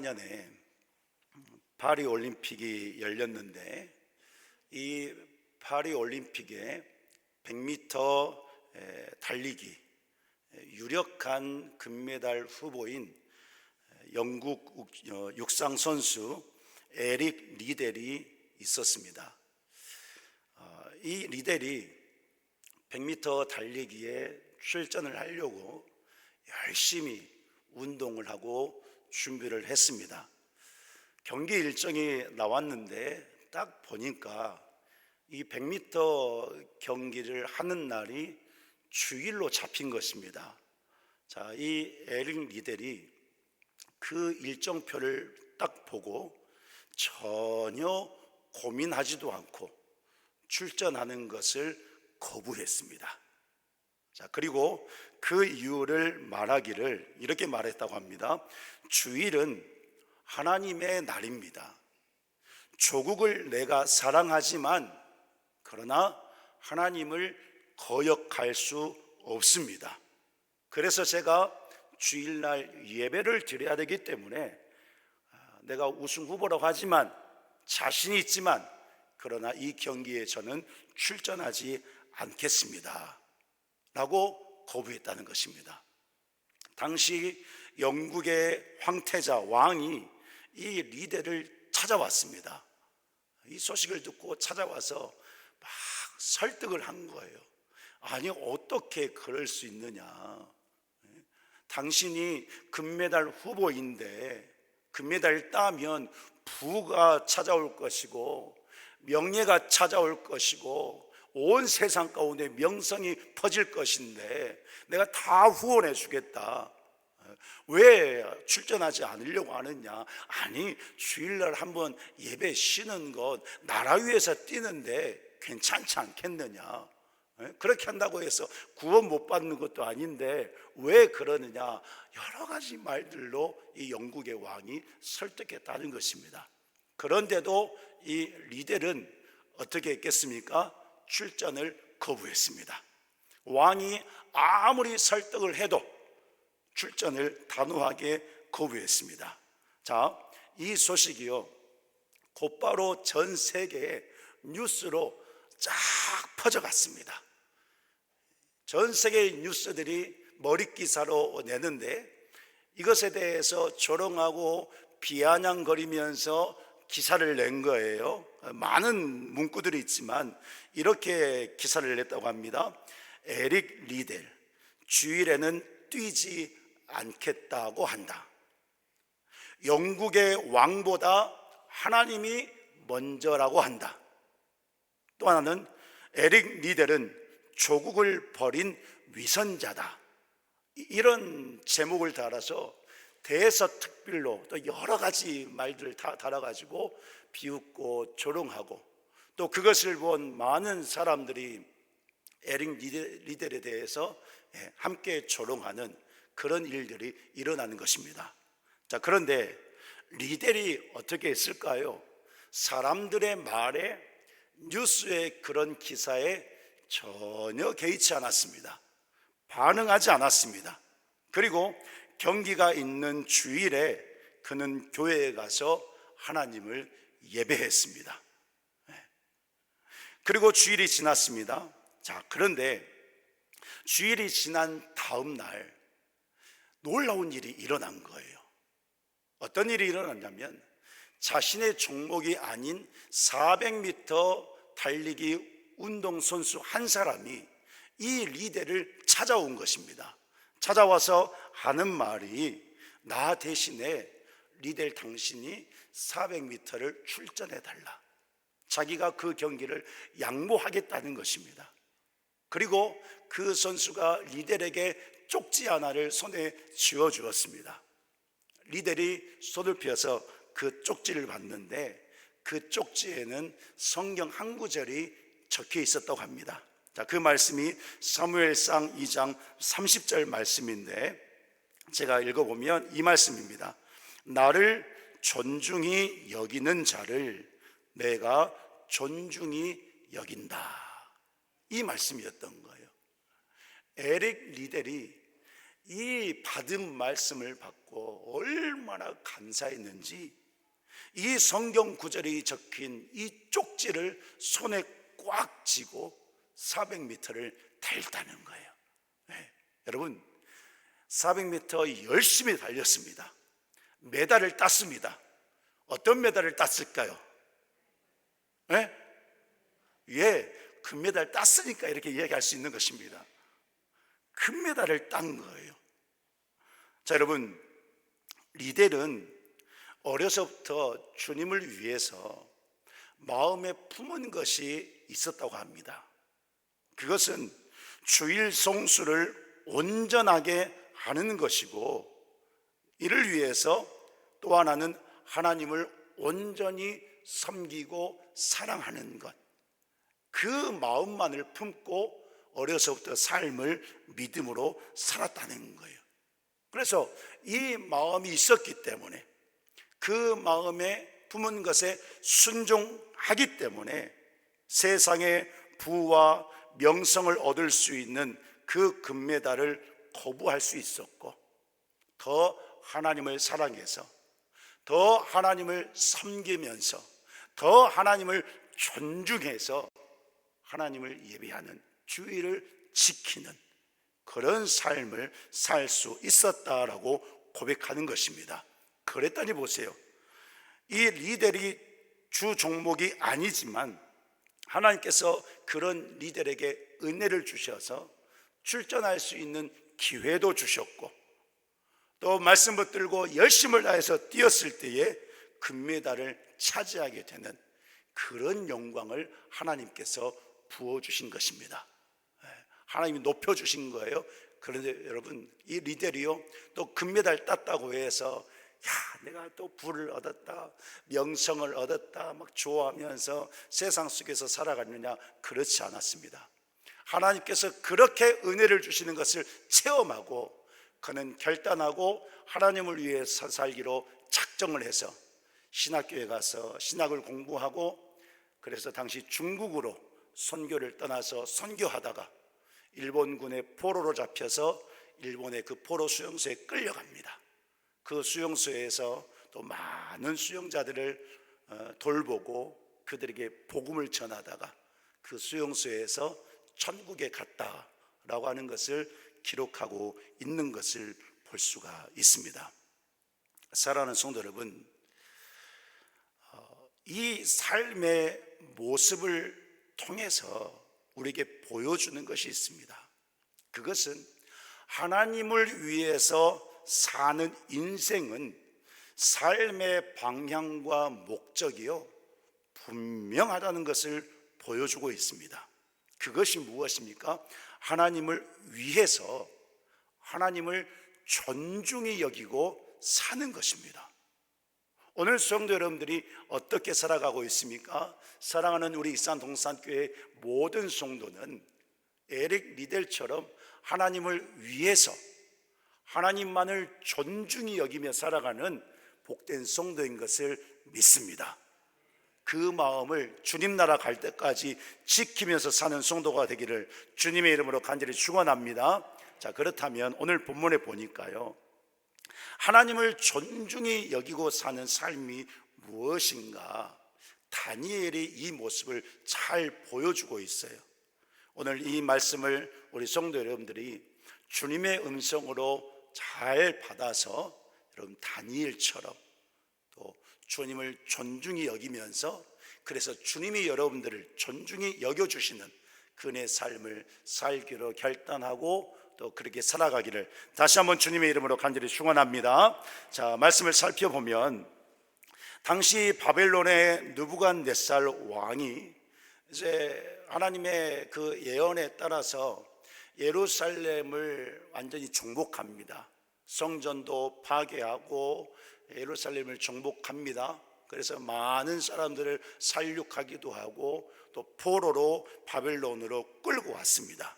2024년에 파리 올림픽이 열렸는데 이 파리 올림픽에 100m 달리기 유력한 금메달 후보인 영국 육상 선수 에릭 리델이 있었습니다. 이 리델이 100m 달리기에 출전을 하려고 열심히 운동을 하고 준비를 했습니다. 경기 일정이 나왔는데 딱 보니까 이 100m 경기를 하는 날이 주일로 잡힌 것입니다. 자, 이 에릭 리델이 그 일정표를 딱 보고 전혀 고민하지도 않고 출전하는 것을 거부했습니다. 자, 그리고 그 이유를 말하기를 이렇게 말했다고 합니다. 주일은 하나님의 날입니다. 조국을 내가 사랑하지만 그러나 하나님을 거역할 수 없습니다. 그래서 제가 주일날 예배를 드려야 되기 때문에 내가 우승 후보라고 하지만 자신이 있지만 그러나 이 경기에 저는 출전하지 않겠습니다 라고 거부했다는 것입니다. 당시 영국의 황태자 왕이 이 리델을 찾아왔습니다. 이 소식을 듣고 찾아와서 막 설득을 한 거예요. 아니, 어떻게 그럴 수 있느냐. 당신이 금메달 후보인데 금메달 따면 부가 찾아올 것이고 명예가 찾아올 것이고 온 세상 가운데 명성이 퍼질 것인데 내가 다 후원해 주겠다. 왜 출전하지 않으려고 하느냐. 아니, 주일날 한번 예배 쉬는 것 나라 위해서 뛰는데 괜찮지 않겠느냐. 그렇게 한다고 해서 구원 못 받는 것도 아닌데 왜 그러느냐. 여러 가지 말들로 이 영국의 왕이 설득했다는 것입니다. 그런데도 이 리델은 어떻게 했겠습니까? 출전을 거부했습니다. 왕이 아무리 설득을 해도 출전을 단호하게 거부했습니다. 자, 이 소식이요 곧바로 전 세계에 뉴스로 쫙 퍼져갔습니다. 전 세계의 뉴스들이 머릿기사로 내는데 이것에 대해서 조롱하고 비아냥거리면서 기사를 낸 거예요. 많은 문구들이 있지만 이렇게 기사를 냈다고 합니다. 에릭 리델, 주일에는 뛰지 않겠다고 한다. 영국의 왕보다 하나님이 먼저라고 한다. 또 하나는 에릭 리델은 조국을 버린 위선자다. 이런 제목을 달아서 대서특필로 또 여러 가지 말들을 다 달아가지고 비웃고 조롱하고 또 그것을 본 많은 사람들이 에릭 리델에 대해서 함께 조롱하는 그런 일들이 일어나는 것입니다. 자, 그런데 리델이 어떻게 했을까요? 사람들의 말에 뉴스의 그런 기사에 전혀 개의치 않았습니다. 반응하지 않았습니다. 그리고 경기가 있는 주일에 그는 교회에 가서 하나님을 예배했습니다. 그리고 주일이 지났습니다. 자, 그런데 주일이 지난 다음 날 놀라운 일이 일어난 거예요. 어떤 일이 일어났냐면 자신의 종목이 아닌 400m 달리기 운동선수 한 사람이 이 리델을 찾아온 것입니다. 찾아와서 하는 말이 나 대신에 리델 당신이 400m를 출전해 달라. 자기가 그 경기를 양보하겠다는 것입니다. 그리고 그 선수가 리델에게 쪽지 하나를 손에 쥐어 주었습니다. 리델이 손을 펴서 그 쪽지를 봤는데 그 쪽지에는 성경 한 구절이 적혀 있었다고 합니다. 자, 그 말씀이 사무엘상 2장 30절 말씀인데 제가 읽어보면 이 말씀입니다. 나를 존중히 여기는 자를 내가 존중히 여긴다. 이 말씀이었던 거예요. 에릭 리델이 이 받은 말씀을 받고 얼마나 감사했는지 이 성경 구절이 적힌 이 쪽지를 손에 꽉 쥐고 400m를 달렸다는 거예요. 네. 여러분 400m 열심히 달렸습니다. 메달을 땄습니다. 어떤 메달을 땄을까요? 네? 예, 금메달 땄으니까 이렇게 이야기할 수 있는 것입니다. 금메달을 딴 거예요. 자, 여러분, 리델은 어려서부터 주님을 위해서 마음에 품은 것이 있었다고 합니다. 그것은 주일 성수를 온전하게 하는 것이고, 이를 위해서 또 하나는 하나님을 온전히 섬기고 사랑하는 것, 그 마음만을 품고 어려서부터 삶을 믿음으로 살았다는 거예요. 그래서 이 마음이 있었기 때문에, 그 마음에 품은 것에 순종하기 때문에 세상의 부와 명성을 얻을 수 있는 그 금메달을 거부할 수 있었고, 더 하나님을 사랑해서, 더 하나님을 섬기면서, 더 하나님을 존중해서 하나님을 예배하는, 주의를 지키는 그런 삶을 살 수 있었다라고 고백하는 것입니다. 그랬더니 보세요, 이 리델이 주 종목이 아니지만 하나님께서 그런 리델에게 은혜를 주셔서 출전할 수 있는 기회도 주셨고, 또 말씀 붙들고 열심을 다해서 뛰었을 때에 금메달을 차지하게 되는 그런 영광을 하나님께서 부어주신 것입니다. 하나님이 높여주신 거예요. 그런데 여러분, 이 리델이요, 또 금메달 땄다고 해서 내가 또 부를 얻었다, 명성을 얻었다 막 좋아하면서 세상 속에서 살아가느냐? 그렇지 않았습니다. 하나님께서 그렇게 은혜를 주시는 것을 체험하고 그는 결단하고 하나님을 위해서 살기로 작정을 해서 신학교에 가서 신학을 공부하고, 그래서 당시 중국으로 선교를 떠나서 선교하다가 일본군의 포로로 잡혀서 일본의 그 포로 수용소에 끌려갑니다. 그 수용소에서 또 많은 수용자들을 돌보고 그들에게 복음을 전하다가 그 수용소에서 천국에 갔다라고 하는 것을 기록하고 있는 것을 볼 수가 있습니다. 사랑하는 성도 여러분, 이 삶의 모습을 통해서 우리에게 보여주는 것이 있습니다. 그것은 하나님을 위해서 사는 인생은 삶의 방향과 목적이요 분명하다는 것을 보여주고 있습니다. 그것이 무엇입니까? 하나님을 위해서 하나님을 존중히 여기고 사는 것입니다. 오늘 성도 여러분들이 어떻게 살아가고 있습니까? 사랑하는 우리 익산 동산교회 모든 성도는 에릭 리델처럼 하나님을 위해서 하나님만을 존중히 여기며 살아가는 복된 성도인 것을 믿습니다. 그 마음을 주님 나라 갈 때까지 지키면서 사는 성도가 되기를 주님의 이름으로 간절히 축원합니다. 자, 그렇다면 오늘 본문에 보니까요, 하나님을 존중히 여기고 사는 삶이 무엇인가, 다니엘이 이 모습을 잘 보여주고 있어요. 오늘 이 말씀을 우리 성도 여러분들이 주님의 음성으로 잘 받아서 여러분 다니엘처럼 또 주님을 존중히 여기면서, 그래서 주님이 여러분들을 존중히 여겨주시는 그의 삶을 살기로 결단하고 또 그렇게 살아가기를 다시 한번 주님의 이름으로 간절히 축원합니다. 자, 말씀을 살펴보면 당시 바벨론의 느부갓네살 왕이 이제 하나님의 그 예언에 따라서 예루살렘을 완전히 정복합니다. 성전도 파괴하고 예루살렘을 정복합니다. 그래서 많은 사람들을 살육하기도 하고 또 포로로 바벨론으로 끌고 왔습니다.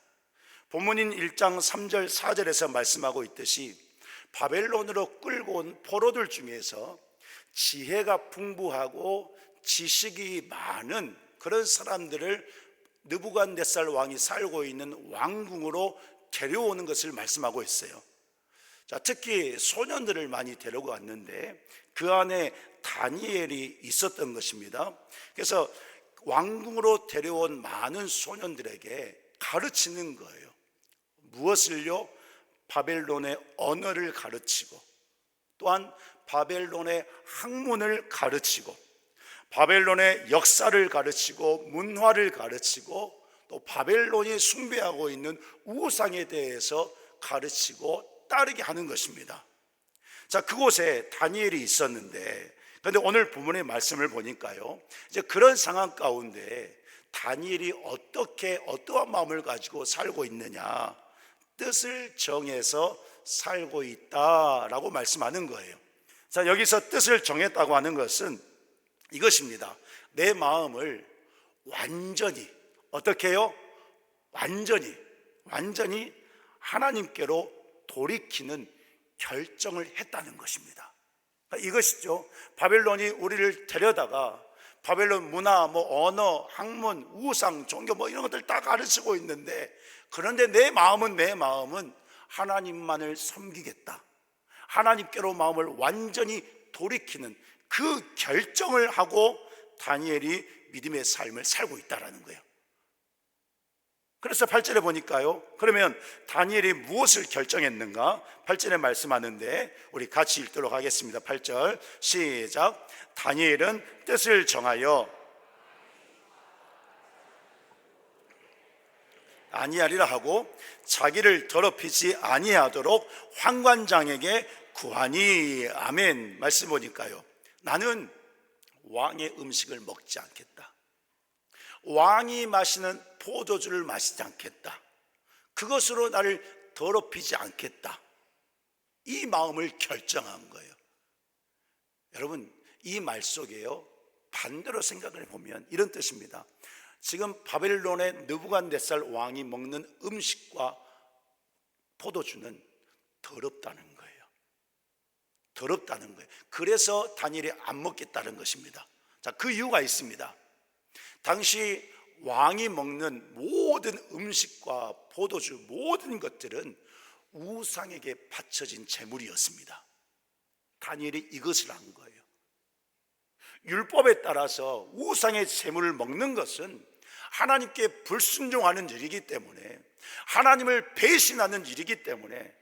본문인 1장 3절 4절에서 말씀하고 있듯이 바벨론으로 끌고 온 포로들 중에서 지혜가 풍부하고 지식이 많은 그런 사람들을 느부갓네살 왕이 살고 있는 왕궁으로 데려오는 것을 말씀하고 있어요. 자, 특히 소년들을 많이 데리고 왔는데 그 안에 다니엘이 있었던 것입니다. 그래서 왕궁으로 데려온 많은 소년들에게 가르치는 거예요. 무엇을요? 바벨론의 언어를 가르치고, 또한 바벨론의 학문을 가르치고, 바벨론의 역사를 가르치고, 문화를 가르치고, 또 바벨론이 숭배하고 있는 우상에 대해서 가르치고 따르게 하는 것입니다. 자, 그곳에 다니엘이 있었는데, 그런데 오늘 본문의 말씀을 보니까요, 이제 그런 상황 가운데 다니엘이 어떠한 마음을 가지고 살고 있느냐, 뜻을 정해서 살고 있다라고 말씀하는 거예요. 자, 여기서 뜻을 정했다고 하는 것은 이것입니다. 내 마음을 완전히, 어떻게 해요? 완전히 하나님께로 돌이키는 결정을 했다는 것입니다. 이것이죠. 바벨론이 우리를 데려다가 바벨론 문화, 언어, 학문, 우상, 종교 이런 것들 다 가르치고 있는데, 그런데 내 마음은 하나님만을 섬기겠다, 하나님께로 마음을 완전히 돌이키는 그 결정을 하고 다니엘이 믿음의 삶을 살고 있다는 거예요. 그래서 8절에 보니까요, 그러면 다니엘이 무엇을 결정했는가? 8절에 말씀하는데 우리 같이 읽도록 하겠습니다. 8절 시작. 다니엘은 뜻을 정하여 아니하리라 하고 자기를 더럽히지 아니하도록 환관장에게 구하니. 아멘. 말씀 보니까요, 나는 왕의 음식을 먹지 않겠다, 왕이 마시는 포도주를 마시지 않겠다, 그것으로 나를 더럽히지 않겠다, 이 마음을 결정한 거예요. 여러분, 이 말 속에요, 반대로 생각을 해보면 이런 뜻입니다. 지금 바벨론의 느부갓네살 왕이 먹는 음식과 포도주는 더럽다는 거예요. 그래서 다니엘이 안 먹겠다는 것입니다. 자, 그 이유가 있습니다. 당시 왕이 먹는 모든 음식과 포도주, 모든 것들은 우상에게 바쳐진 제물이었습니다. 다니엘이 이것을 한 거예요. 율법에 따라서 우상의 제물을 먹는 것은 하나님께 불순종하는 일이기 때문에, 하나님을 배신하는 일이기 때문에,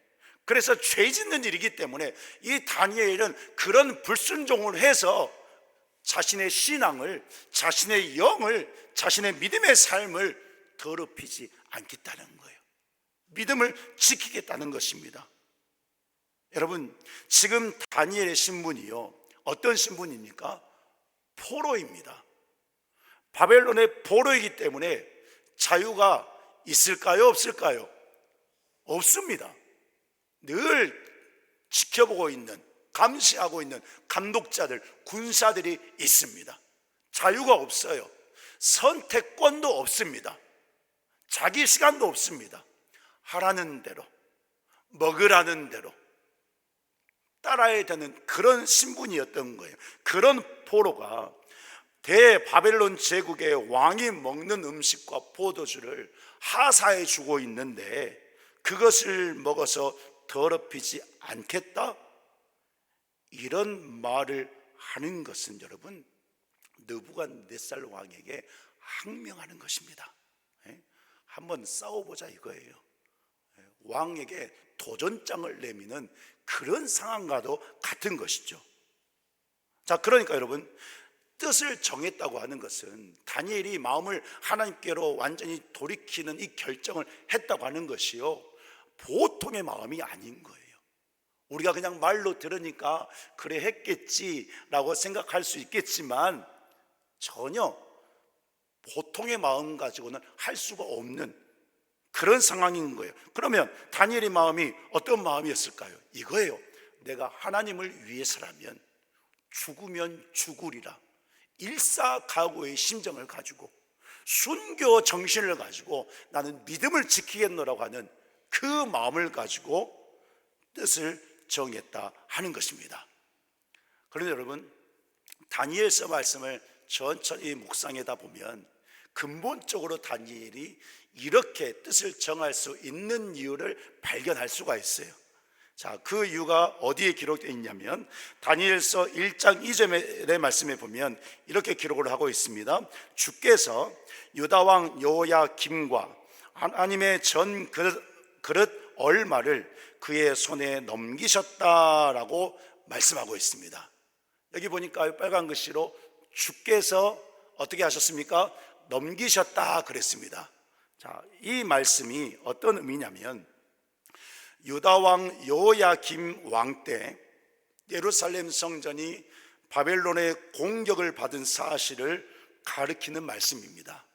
그래서 죄 짓는 일이기 때문에 이 다니엘은 그런 불순종을 해서 자신의 신앙을, 자신의 영을, 자신의 믿음의 삶을 더럽히지 않겠다는 거예요. 믿음을 지키겠다는 것입니다. 여러분, 지금 다니엘의 신분이요, 어떤 신분입니까? 포로입니다. 바벨론의 포로이기 때문에 자유가 있을까요? 없을까요? 없습니다. 늘 지켜보고 있는, 감시하고 있는 감독자들, 군사들이 있습니다. 자유가 없어요. 선택권도 없습니다. 자기 시간도 없습니다. 하라는 대로, 먹으라는 대로 따라야 되는 그런 신분이었던 거예요. 그런 포로가 대바벨론 제국의 왕이 먹는 음식과 포도주를 하사해 주고 있는데, 그것을 먹어서 더럽히지 않겠다, 이런 말을 하는 것은 여러분, 느부갓네살 왕에게 항명하는 것입니다. 한번 싸워보자 이거예요. 왕에게 도전장을 내미는 그런 상황과도 같은 것이죠. 자, 그러니까 여러분, 뜻을 정했다고 하는 것은 다니엘이 마음을 하나님께로 완전히 돌이키는 이 결정을 했다고 하는 것이요, 보통의 마음이 아닌 거예요. 우리가 그냥 말로 들으니까 그래 했겠지라고 생각할 수 있겠지만 전혀 보통의 마음 가지고는 할 수가 없는 그런 상황인 거예요. 그러면 다니엘의 마음이 어떤 마음이었을까요? 이거예요. 내가 하나님을 위해서라면 죽으면 죽으리라, 일사각오의 심정을 가지고 순교 정신을 가지고 나는 믿음을 지키겠노라고 하는 그 마음을 가지고 뜻을 정했다 하는 것입니다. 그런데 여러분, 다니엘서 말씀을 천천히 묵상하다 보면 근본적으로 다니엘이 이렇게 뜻을 정할 수 있는 이유를 발견할 수가 있어요. 자, 그 이유가 어디에 기록되어 있냐면 다니엘서 1장 2절의 말씀에 보면 이렇게 기록을 하고 있습니다. 주께서 유다 왕 여호야김과 하나님의 전 그릇 얼마를 그의 손에 넘기셨다라고 말씀하고 있습니다. 여기 보니까 빨간 글씨로 주께서 어떻게 하셨습니까? 넘기셨다 그랬습니다. 자, 이 말씀이 어떤 의미냐면 유다 왕 여호야김 왕 때 예루살렘 성전이 바벨론의 공격을 받은 사실을 가리키는 말씀입니다.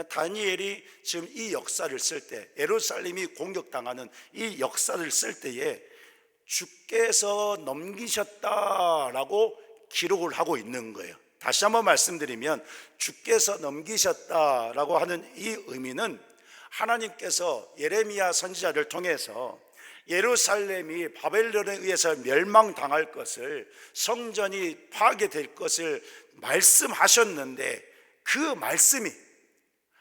다니엘이 지금 이 역사를 쓸 때, 예루살렘이 공격당하는 이 역사를 쓸 때에 주께서 넘기셨다라고 기록을 하고 있는 거예요. 다시 한번 말씀드리면 주께서 넘기셨다라고 하는 이 의미는 하나님께서 예레미야 선지자를 통해서 예루살렘이 바벨론에 의해서 멸망당할 것을, 성전이 파괴될 것을 말씀하셨는데 그 말씀이,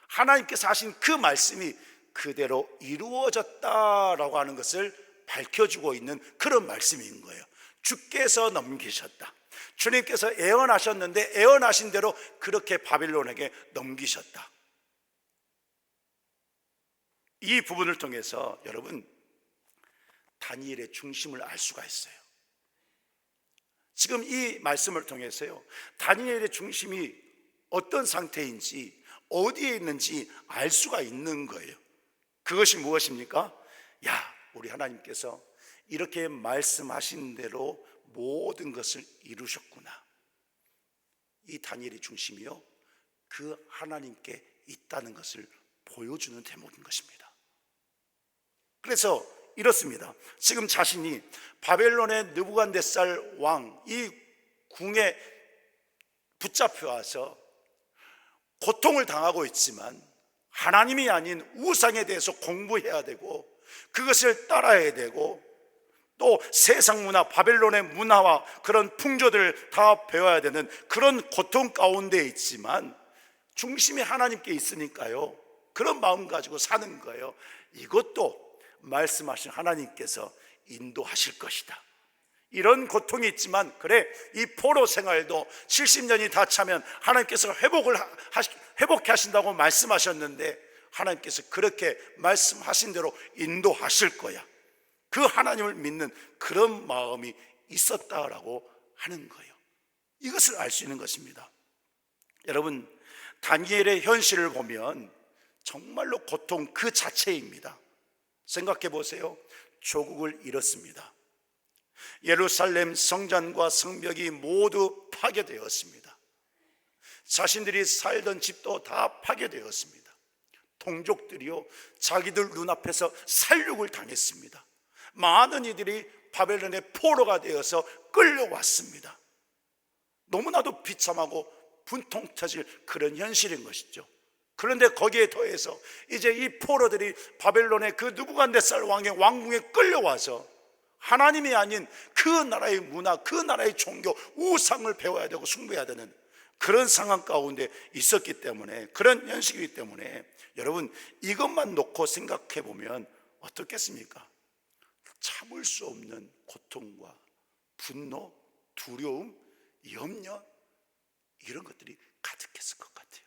하나님께서 하신 그 말씀이 그대로 이루어졌다라고 하는 것을 밝혀주고 있는 그런 말씀인 거예요. 주께서 넘기셨다. 주님께서 예언하셨는데 예언하신 대로 그렇게 바벨론에게 넘기셨다. 이 부분을 통해서 여러분 다니엘의 중심을 알 수가 있어요. 지금 이 말씀을 통해서요, 다니엘의 중심이 어떤 상태인지, 어디에 있는지 알 수가 있는 거예요. 그것이 무엇입니까? 야, 우리 하나님께서 이렇게 말씀하신 대로 모든 것을 이루셨구나. 이 다니엘의 중심이요, 그 하나님께 있다는 것을 보여주는 대목인 것입니다. 그래서 이렇습니다. 지금 자신이 바벨론의 느부갓네살 왕 이 궁에 붙잡혀 와서 고통을 당하고 있지만 하나님이 아닌 우상에 대해서 공부해야 되고 그것을 따라야 되고 또 세상 문화, 바벨론의 문화와 그런 풍조들을 다 배워야 되는 그런 고통 가운데 있지만 중심이 하나님께 있으니까요, 그런 마음 가지고 사는 거예요. 이것도 말씀하신 하나님께서 인도하실 것이다. 이런 고통이 있지만 그래, 이 포로 생활도 70년이 다 차면 하나님께서 회복해 하신다고 말씀하셨는데 하나님께서 그렇게 말씀하신 대로 인도하실 거야. 그 하나님을 믿는 그런 마음이 있었다라고 하는 거예요. 이것을 알 수 있는 것입니다. 여러분, 다니엘의 현실을 보면 정말로 고통 그 자체입니다. 생각해 보세요. 조국을 잃었습니다. 예루살렘 성전과 성벽이 모두 파괴되었습니다. 자신들이 살던 집도 다 파괴되었습니다. 동족들이요, 자기들 눈앞에서 살육을 당했습니다. 많은 이들이 바벨론의 포로가 되어서 끌려왔습니다. 너무나도 비참하고 분통 터질 그런 현실인 것이죠. 그런데 거기에 더해서 이제 이 포로들이 바벨론의 그 느부갓네살 왕의 왕궁에 끌려와서 하나님이 아닌 그 나라의 문화, 그 나라의 종교, 우상을 배워야 되고 숭배해야 되는 그런 상황 가운데 있었기 때문에, 그런 현실이기 때문에 여러분, 이것만 놓고 생각해 보면 어떻겠습니까? 참을 수 없는 고통과 분노, 두려움, 염려, 이런 것들이 가득했을 것 같아요.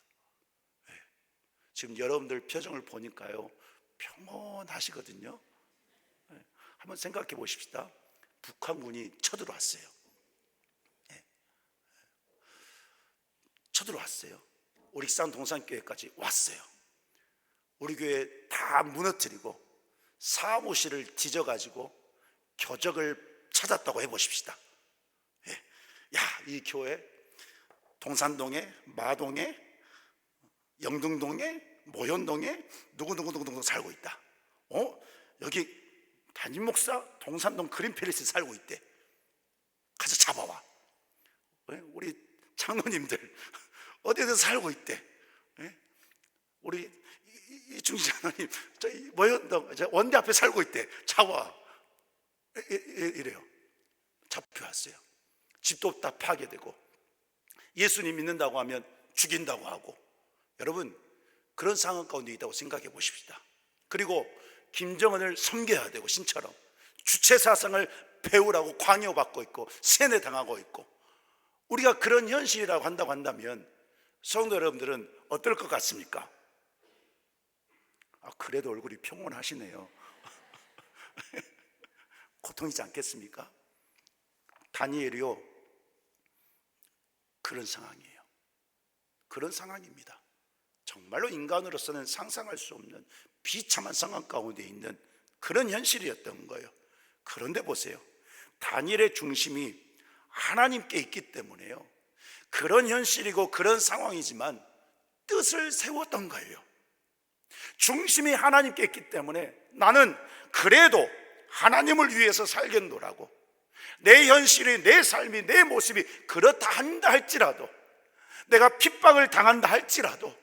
네. 지금 여러분들 표정을 보니까요, 평온하시거든요. 네. 한번 생각해 보십시다. 북한군이 쳐들어왔어요. 네. 쳐들어왔어요. 오릭산 동산교회까지 왔어요. 우리 교회 다 무너뜨리고 사무실을 뒤져가지고 교적을 찾았다고 해보십시다. 예. 야, 이 교회 동산동에, 마동에, 영등동에, 모현동에 누구 살고 있다. 여기 담임 목사 동산동 그린팰리스 살고 있대. 가서 잡아와. 우리 장로님들 어디에서 살고 있대. 우리 이중진 장로님 저희 모현동 원대 앞에 살고 있대. 잡아와. 이래요. 잡혀왔어요. 집도 다 파괴되고 예수님 믿는다고 하면 죽인다고 하고. 여러분, 그런 상황 가운데 있다고 생각해 보십시다. 그리고 김정은을 섬겨야 되고 신처럼 주체사상을 배우라고 강요받고 있고 세뇌당하고 있고, 우리가 그런 현실이라고 한다고 한다면 성도 여러분들은 어떨 것 같습니까? 그래도 얼굴이 평온하시네요. 고통이지 않겠습니까? 다니엘이요, 그런 상황이에요. 그런 상황입니다. 정말로 인간으로서는 상상할 수 없는 비참한 상황 가운데 있는 그런 현실이었던 거예요. 그런데 보세요, 다니엘의 중심이 하나님께 있기 때문에요, 그런 현실이고 그런 상황이지만 뜻을 세웠던 거예요. 중심이 하나님께 있기 때문에 나는 그래도 하나님을 위해서 살겠노라고, 내 현실이, 내 삶이, 내 모습이 그렇다 한다 할지라도, 내가 핍박을 당한다 할지라도,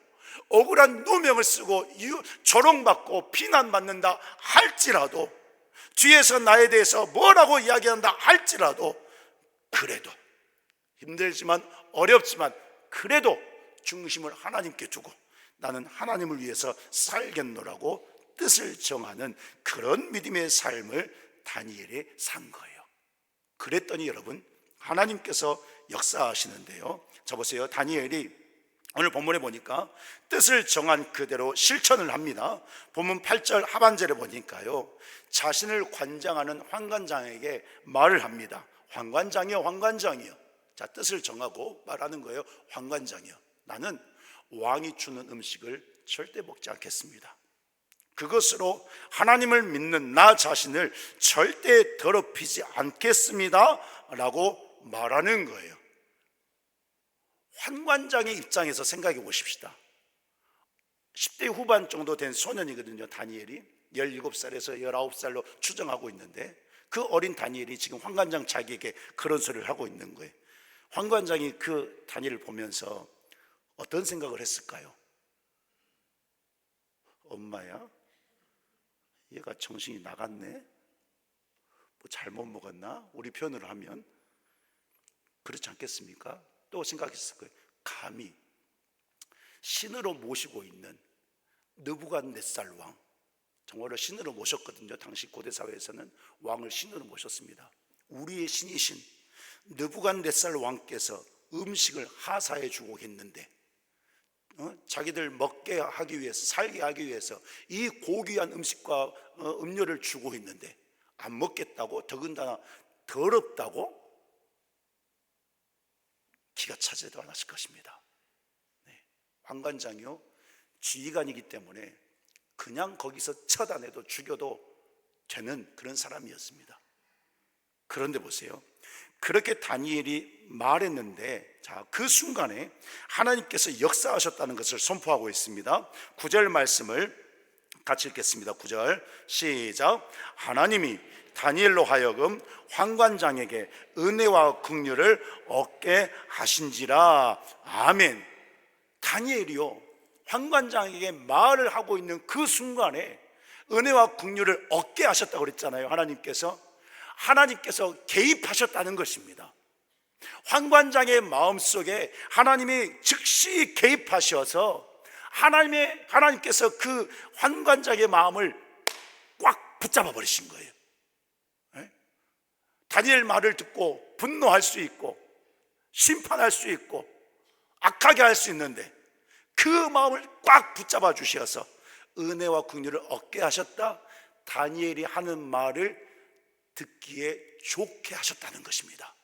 억울한 누명을 쓰고 조롱받고 비난받는다 할지라도, 뒤에서 나에 대해서 뭐라고 이야기한다 할지라도, 그래도 힘들지만 어렵지만 그래도 중심을 하나님께 두고 나는 하나님을 위해서 살겠노라고 뜻을 정하는 그런 믿음의 삶을 다니엘이 산 거예요. 그랬더니 여러분, 하나님께서 역사하시는데요, 자 보세요. 다니엘이 오늘 본문에 보니까 뜻을 정한 그대로 실천을 합니다. 본문 8절 하반절에 보니까요, 자신을 관장하는 환관장에게 말을 합니다. 환관장이요, 환관장이요. 자, 뜻을 정하고 말하는 거예요. 환관장이요, 나는 왕이 주는 음식을 절대 먹지 않겠습니다. 그것으로 하나님을 믿는 나 자신을 절대 더럽히지 않겠습니다 라고 말하는 거예요. 환관장의 입장에서 생각해 보십시다. 10대 후반 정도 된 소년이거든요. 다니엘이 17살에서 19살로 추정하고 있는데, 그 어린 다니엘이 지금 환관장 자기에게 그런 소리를 하고 있는 거예요. 환관장이 그 다니엘을 보면서 어떤 생각을 했을까요? 엄마야, 얘가 정신이 나갔네? 뭐 잘못 먹었나? 우리 표현으로 하면 그렇지 않겠습니까? 또 생각했을 거예요. 감히 신으로 모시고 있는 느부갓네살 왕, 정말로 신으로 모셨거든요. 당시 고대 사회에서는 왕을 신으로 모셨습니다. 우리의 신이신 느부갓네살 왕께서 음식을 하사해 주고 있는데, 자기들 먹게 하기 위해서, 살게 하기 위해서 이 고귀한 음식과 음료를 주고 있는데 안 먹겠다고, 더군다나 더럽다고 기가 차지도 않았을 것입니다. 환관장이요, 지휘관이기 때문에 그냥 거기서 처단해도 죽여도 되는 그런 사람이었습니다. 그런데 보세요, 그렇게 다니엘이 말했는데, 자, 그 순간에 하나님께서 역사하셨다는 것을 선포하고 있습니다. 9절 말씀을 같이 읽겠습니다. 9절 시작. 하나님이 다니엘로 하여금 환관장에게 은혜와 긍휼을 얻게 하신지라. 아멘. 다니엘이요, 환관장에게 말을 하고 있는 그 순간에 은혜와 긍휼을 얻게 하셨다고 그랬잖아요. 하나님께서 개입하셨다는 것입니다. 환관장의 마음속에 하나님이 즉시 개입하셔서 하나님께서 그 환관장의 마음을 꽉 붙잡아 버리신 거예요. 다니엘 말을 듣고 분노할 수 있고 심판할 수 있고 악하게 할 수 있는데, 그 마음을 꽉 붙잡아 주셔서 은혜와 긍휼을 얻게 하셨다. 다니엘이 하는 말을 듣기에 좋게 하셨다는 것입니다.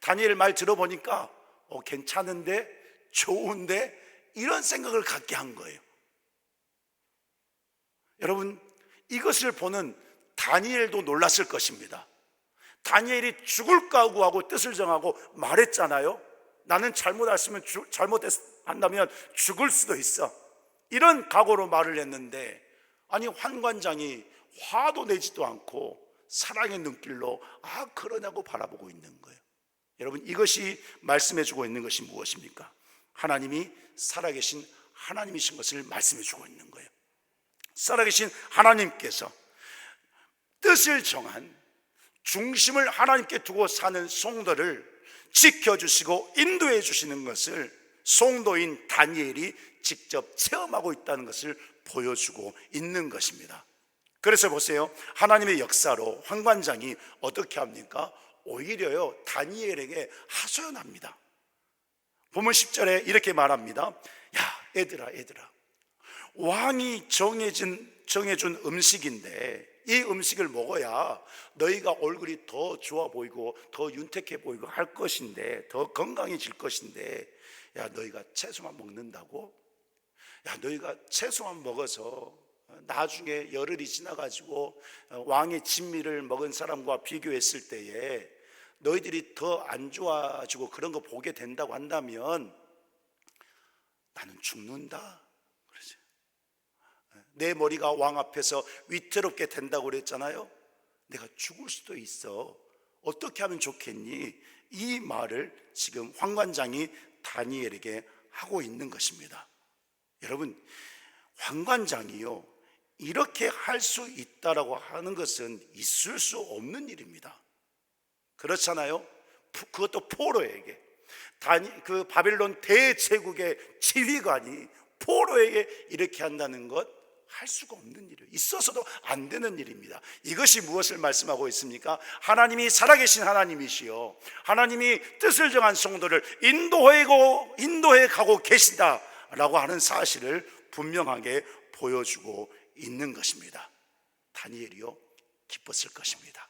다니엘 말 들어보니까 괜찮은데, 좋은데, 이런 생각을 갖게 한 거예요. 여러분, 이것을 보는 다니엘도 놀랐을 것입니다. 다니엘이 죽을 각오하고 뜻을 정하고 말했잖아요. 나는 잘못한다면 죽을 수도 있어, 이런 각오로 말을 했는데, 아니 환관장이 화도 내지도 않고 사랑의 눈길로 그러냐고 바라보고 있는 거예요. 여러분, 이것이 말씀해 주고 있는 것이 무엇입니까? 하나님이 살아계신 하나님이신 것을 말씀해 주고 있는 거예요. 살아계신 하나님께서 뜻을 정한, 중심을 하나님께 두고 사는 성도를 지켜주시고 인도해 주시는 것을 성도인 다니엘이 직접 체험하고 있다는 것을 보여주고 있는 것입니다. 그래서 보세요, 하나님의 역사로 환관장이 어떻게 합니까? 오히려요 다니엘에게 하소연합니다. 본문 10절에 이렇게 말합니다. 야 얘들아, 왕이 정해준 음식인데 이 음식을 먹어야 너희가 얼굴이 더 좋아 보이고 더 윤택해 보이고 할 것인데, 더 건강해질 것인데, 야 너희가 채소만 먹는다고? 야 너희가 채소만 먹어서 나중에 열흘이 지나가지고 왕의 진미를 먹은 사람과 비교했을 때에 너희들이 더 안 좋아지고 그런 거 보게 된다고 한다면 나는 죽는다. 그러죠. 내 머리가 왕 앞에서 위태롭게 된다고 그랬잖아요. 내가 죽을 수도 있어. 어떻게 하면 좋겠니? 이 말을 지금 환관장이 다니엘에게 하고 있는 것입니다. 여러분, 환관장이요 이렇게 할 수 있다라고 하는 것은 있을 수 없는 일입니다. 그렇잖아요. 그것도 포로에게, 그 바벨론 대제국의 지휘관이 포로에게 이렇게 한다는 것, 할 수가 없는 일이에요. 있어서도 안 되는 일입니다. 이것이 무엇을 말씀하고 있습니까? 하나님이 살아계신 하나님이시요 하나님이 뜻을 정한 성도를 인도해 가고 계신다라고 하는 사실을 분명하게 보여주고 있는 것입니다. 다니엘이요 기뻤을 것입니다.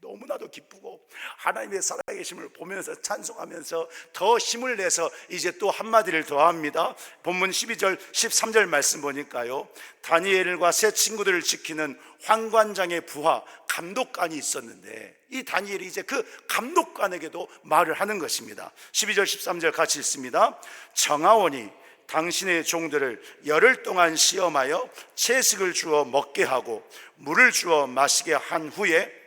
너무나도 기쁘고 하나님의 살아계심을 보면서 찬송하면서 더 힘을 내서 이제 또 한마디를 더 합니다. 본문 12절 13절 말씀 보니까요, 다니엘과 세 친구들을 지키는 환관장의 부하 감독관이 있었는데 이 다니엘이 이제 그 감독관에게도 말을 하는 것입니다. 12절 13절 같이 읽습니다. 정하오니 당신의 종들을 열흘 동안 시험하여 채식을 주어 먹게 하고 물을 주어 마시게 한 후에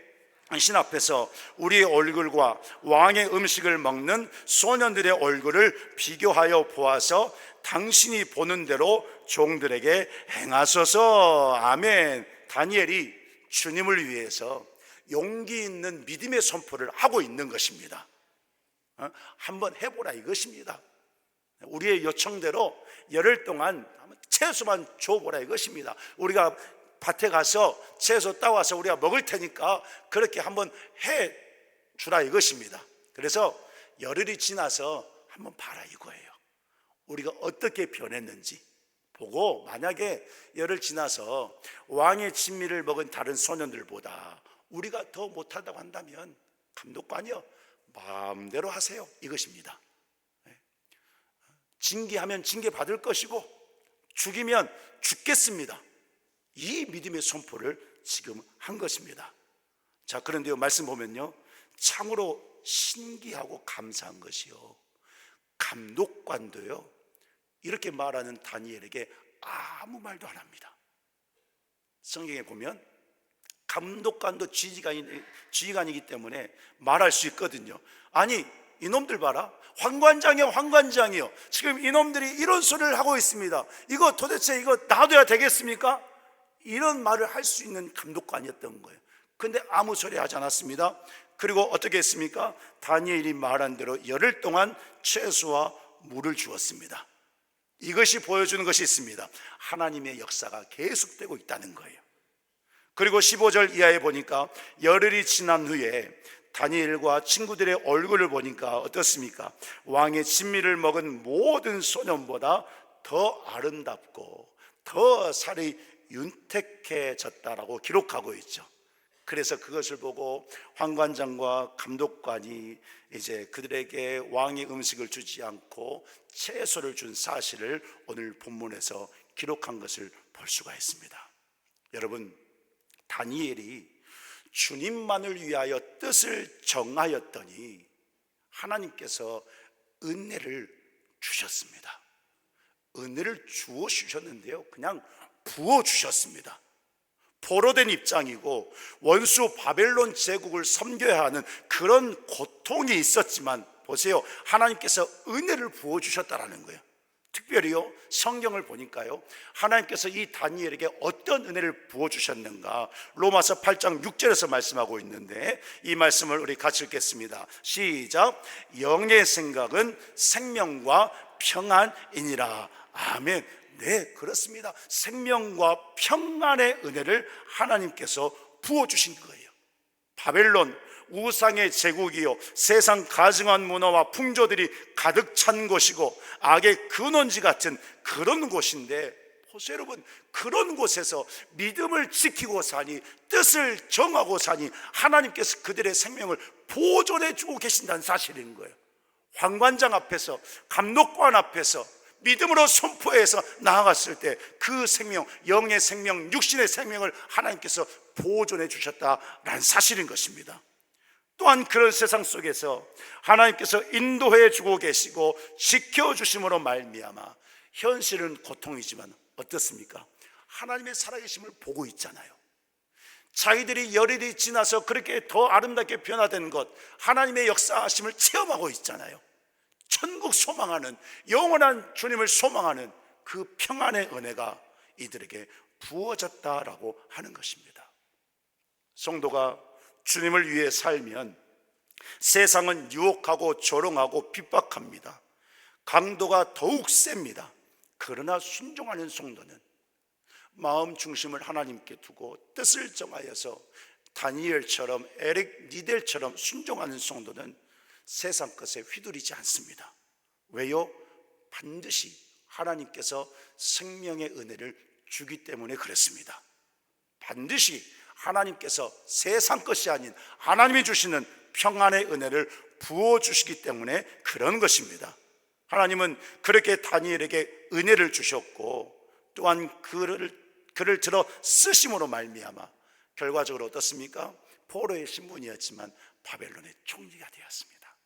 당신 앞에서 우리의 얼굴과 왕의 음식을 먹는 소년들의 얼굴을 비교하여 보아서 당신이 보는 대로 종들에게 행하소서. 아멘. 다니엘이 주님을 위해서 용기 있는 믿음의 선포를 하고 있는 것입니다. 한번 해보라 이것입니다. 우리의 요청대로 열흘 동안 채소만 줘보라 이것입니다. 우리가 밭에 가서 채소 따와서 우리가 먹을 테니까 그렇게 한번 해 주라 이것입니다. 그래서 열흘이 지나서 한번 봐라 이거예요. 우리가 어떻게 변했는지 보고, 만약에 열흘 지나서 왕의 진미를 먹은 다른 소년들보다 우리가 더 못하다고 한다면 감독관이요 마음대로 하세요 이것입니다. 징계하면 징계 받을 것이고 죽이면 죽겠습니다. 이 믿음의 선포를 지금 한 것입니다. 자, 그런데요 말씀 보면요 참으로 신기하고 감사한 것이요, 감독관도요 이렇게 말하는 다니엘에게 아무 말도 안 합니다. 성경에 보면 감독관도 지휘관이기 때문에 말할 수 있거든요. 아니 이놈들 봐라, 환관장이요 지금 이놈들이 이런 소리를 하고 있습니다. 이거 도대체 이거 놔둬야 되겠습니까? 이런 말을 할 수 있는 감독관이었던 거예요. 그런데 아무 소리 하지 않았습니다. 그리고 어떻게 했습니까? 다니엘이 말한 대로 열흘 동안 채소와 물을 주었습니다. 이것이 보여주는 것이 있습니다. 하나님의 역사가 계속되고 있다는 거예요. 그리고 15절 이하에 보니까 열흘이 지난 후에 다니엘과 친구들의 얼굴을 보니까 어떻습니까? 왕의 진미를 먹은 모든 소년보다 더 아름답고 더 살이 윤택해졌다라고 기록하고 있죠. 그래서 그것을 보고 환관장과 감독관이 이제 그들에게 왕의 음식을 주지 않고 채소를 준 사실을 오늘 본문에서 기록한 것을 볼 수가 있습니다. 여러분, 다니엘이 주님만을 위하여 뜻을 정하였더니 하나님께서 은혜를 주셨습니다. 은혜를 주어 주셨는데요 그냥 부어 주셨습니다. 포로된 입장이고 원수 바벨론 제국을 섬겨야 하는 그런 고통이 있었지만 보세요, 하나님께서 은혜를 부어 주셨다라는 거예요. 특별히요 성경을 보니까요 하나님께서 이 다니엘에게 어떤 은혜를 부어 주셨는가, 로마서 8장 6절에서 말씀하고 있는데 이 말씀을 우리 같이 읽겠습니다. 시작. 영의 생각은 생명과 평안이니라. 아멘. 네, 그렇습니다. 생명과 평안의 은혜를 하나님께서 부어주신 거예요. 바벨론 우상의 제국이요, 세상 가증한 문화와 풍조들이 가득 찬 곳이고 악의 근원지 같은 그런 곳인데, 보세요 여러분, 그런 곳에서 믿음을 지키고 사니, 뜻을 정하고 사니 하나님께서 그들의 생명을 보존해 주고 계신다는 사실인 거예요. 황관장 앞에서, 감독관 앞에서 믿음으로 선포해서 나아갔을 때 그 생명, 영의 생명, 육신의 생명을 하나님께서 보존해 주셨다라는 사실인 것입니다. 또한 그런 세상 속에서 하나님께서 인도해 주고 계시고 지켜주심으로 말미암아 현실은 고통이지만 어떻습니까? 하나님의 살아계심을 보고 있잖아요. 자기들이 열일이 지나서 그렇게 더 아름답게 변화된 것, 하나님의 역사하심을 체험하고 있잖아요. 천국 소망하는, 영원한 주님을 소망하는 그 평안의 은혜가 이들에게 부어졌다라고 하는 것입니다. 성도가 주님을 위해 살면 세상은 유혹하고 조롱하고 핍박합니다. 강도가 더욱 셉니다. 그러나 순종하는 성도는 마음 중심을 하나님께 두고 뜻을 정하여서 다니엘처럼, 에릭 니델처럼 순종하는 성도는 세상 것에 휘둘리지 않습니다. 왜요? 반드시 하나님께서 생명의 은혜를 주기 때문에 그렇습니다. 반드시 하나님께서 세상 것이 아닌 하나님이 주시는 평안의 은혜를 부어주시기 때문에 그런 것입니다. 하나님은 그렇게 다니엘에게 은혜를 주셨고, 또한 그를 들어 쓰심으로 말미암아 결과적으로 어떻습니까? 포로의 신분이었지만 바벨론의 총리가 되었습니다.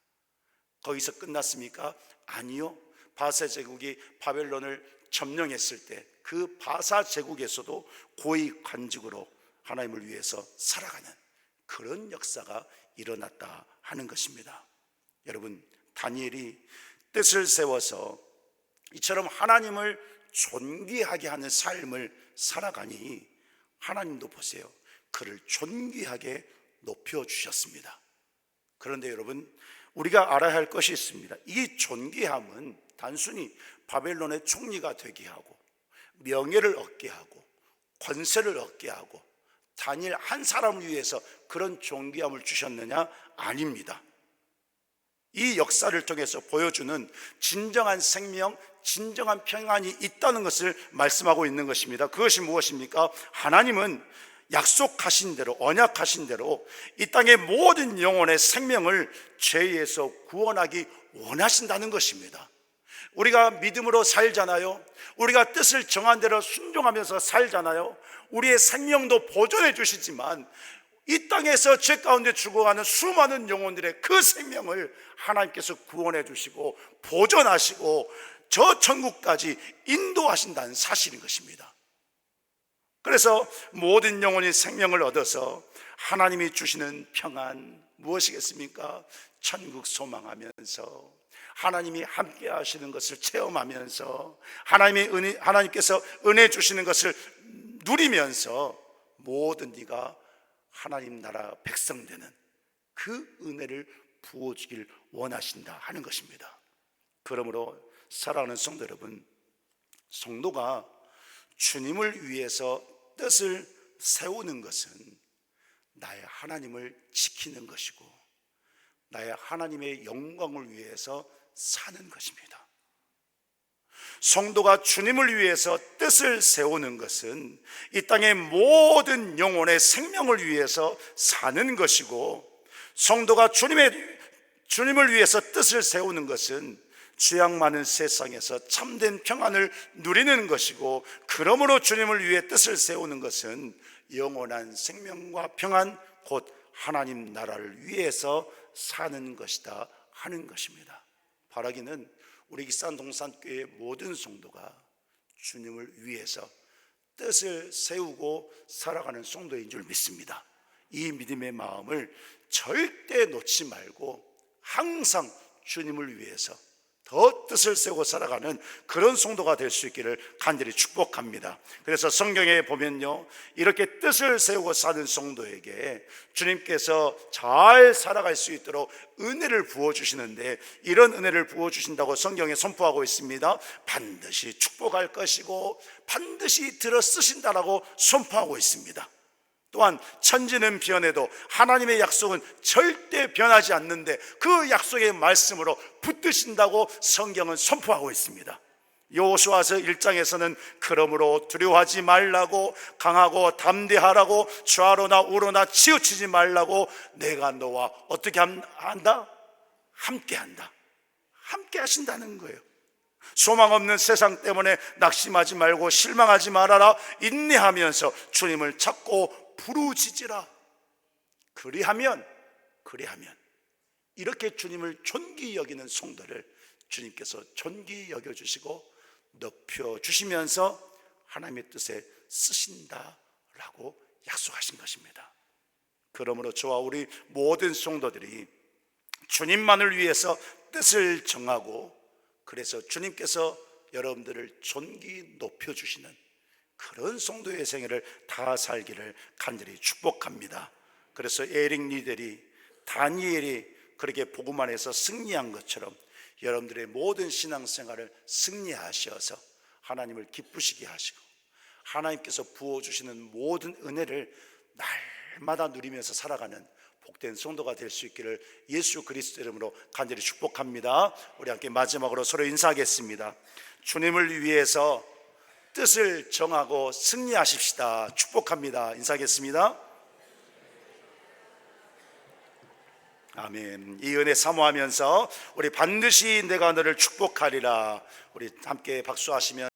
거기서 끝났습니까? 아니요. 바사 제국이 바벨론을 점령했을 때 그 바사 제국에서도 고위 관직으로 하나님을 위해서 살아가는 그런 역사가 일어났다 하는 것입니다. 여러분, 다니엘이 뜻을 세워서 이처럼 하나님을 존귀하게 하는 삶을 살아가니 하나님도 보세요, 그를 존귀하게 높여주셨습니다. 그런데 여러분, 우리가 알아야 할 것이 있습니다. 이 존귀함은 단순히 바벨론의 총리가 되게 하고 명예를 얻게 하고 권세를 얻게 하고 다니엘 한 사람을 위해서 그런 존귀함을 주셨느냐? 아닙니다. 이 역사를 통해서 보여주는 진정한 생명, 진정한 평안이 있다는 것을 말씀하고 있는 것입니다. 그것이 무엇입니까? 하나님은 약속하신 대로, 언약하신 대로 이 땅의 모든 영혼의 생명을 죄에서 구원하기 원하신다는 것입니다. 우리가 믿음으로 살잖아요. 우리가 뜻을 정한 대로 순종하면서 살잖아요. 우리의 생명도 보존해 주시지만 이 땅에서 죄 가운데 죽어가는 수많은 영혼들의 그 생명을 하나님께서 구원해 주시고 보존하시고 저 천국까지 인도하신다는 사실인 것입니다. 그래서 모든 영혼이 생명을 얻어서 하나님이 주시는 평안 무엇이겠습니까? 천국 소망하면서 하나님이 함께 하시는 것을 체험하면서 하나님께서 은혜 주시는 것을 누리면서 모든 네가 하나님 나라 백성 되는 그 은혜를 부어주길 원하신다 하는 것입니다. 그러므로 사랑하는 성도 여러분, 성도가 주님을 위해서 뜻을 세우는 것은 나의 하나님을 지키는 것이고 나의 하나님의 영광을 위해서 사는 것입니다. 성도가 주님을 위해서 뜻을 세우는 것은 이 땅의 모든 영혼의 생명을 위해서 사는 것이고, 성도가 주님을 위해서 뜻을 세우는 것은 죄악 많은 세상에서 참된 평안을 누리는 것이고, 그러므로 주님을 위해 뜻을 세우는 것은 영원한 생명과 평안, 곧 하나님 나라를 위해서 사는 것이다 하는 것입니다. 바라기는 우리 익산 동산교회 모든 성도가 주님을 위해서 뜻을 세우고 살아가는 성도인 줄 믿습니다. 이 믿음의 마음을 절대 놓지 말고 항상 주님을 위해서 더 뜻을 세우고 살아가는 그런 성도가 될 수 있기를 간절히 축복합니다. 그래서 성경에 보면요, 이렇게 뜻을 세우고 사는 성도에게 주님께서 잘 살아갈 수 있도록 은혜를 부어주시는데, 이런 은혜를 부어주신다고 성경에 선포하고 있습니다. 반드시 축복할 것이고 반드시 들어 쓰신다라고 선포하고 있습니다. 또한 천지는 변해도 하나님의 약속은 절대 변하지 않는데 그 약속의 말씀으로 붙드신다고 성경은 선포하고 있습니다. 여호수아서 1장에서는 그러므로 두려워하지 말라고, 강하고 담대하라고, 좌로나 우로나 치우치지 말라고 내가 너와 어떻게 한다? 함께한다. 함께 하신다는 거예요. 소망 없는 세상 때문에 낙심하지 말고 실망하지 말아라. 인내하면서 주님을 찾고 부르짖으라. 그리하면 이렇게 주님을 존귀 여기는 성도를 주님께서 존귀 여겨주시고 높여주시면서 하나님의 뜻에 쓰신다라고 약속하신 것입니다. 그러므로 저와 우리 모든 성도들이 주님만을 위해서 뜻을 정하고, 그래서 주님께서 여러분들을 존귀 높여주시는 그런 성도의 생애를 다 살기를 간절히 축복합니다. 그래서 에릭 리델이, 다니엘이 그렇게 복음 안에서 승리한 것처럼 여러분들의 모든 신앙생활을 승리하셔서 하나님을 기쁘시게 하시고 하나님께서 부어주시는 모든 은혜를 날마다 누리면서 살아가는 복된 성도가 될 수 있기를 예수 그리스도 이름으로 간절히 축복합니다. 우리 함께 마지막으로 서로 인사하겠습니다. 주님을 위해서 뜻을 정하고 승리하십시다. 축복합니다. 인사하겠습니다. 아멘. 이 은혜 사모하면서 우리 반드시 내가 너를 축복하리라, 우리 함께 박수하시면